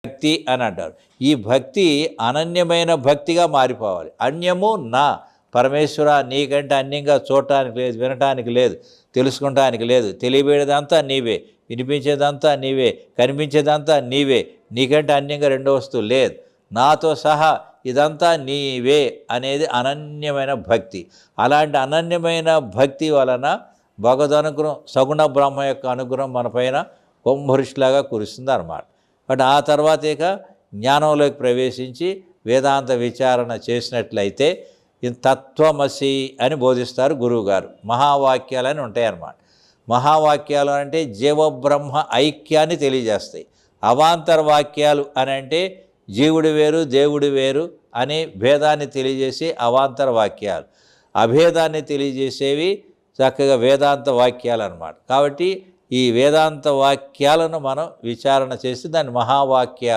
భక్తి అని అంటారు. ఈ భక్తి అనన్యమైన భక్తిగా మారిపోవాలి. అన్యము నా పరమేశ్వర, నీకంటే అన్యంగా చూడటానికి లేదు, వినటానికి లేదు, తెలుసుకుంటానికి లేదు. తెలియబడేదంతా నీవే, వినిపించేదంతా నీవే, కనిపించేదంతా నీవే, నీకంటే అన్యంగా రెండో వస్తువు లేదు, నాతో సహా ఇదంతా నీవే అనేది అనన్యమైన భక్తి. అలాంటి అనన్యమైన భక్తి వలన భగవద్ అనుగ్రహం, సగుణ బ్రహ్మ యొక్క అనుగ్రహం మనపైన కుంభవృష్టిలాగా కురుస్తుంది అన్నమాట. బట్ ఆ తర్వాత ఇక జ్ఞానంలోకి ప్రవేశించి వేదాంత విచారణ చేసినట్లయితే తత్వమసి అని బోధిస్తారు గురువుగారు. మహావాక్యాలని ఉంటాయన్నమాట. మహావాక్యాలు అంటే జీవబ్రహ్మ ఐక్యాన్ని తెలియజేస్తాయి. అవాంతర వాక్యాలు అని అంటే జీవుడు వేరు దేవుడు వేరు అనే భేదాన్ని తెలియజేసే అవాంతర వాక్యాలు. అభేదాన్ని తెలియజేసేవి చక్కగా వేదాంత వాక్యాలు అన్నమాట. కాబట్టి ఈ వేదాంత వాక్యాలను మనం విచారణ చేసి దాన్ని మహావాక్యాలు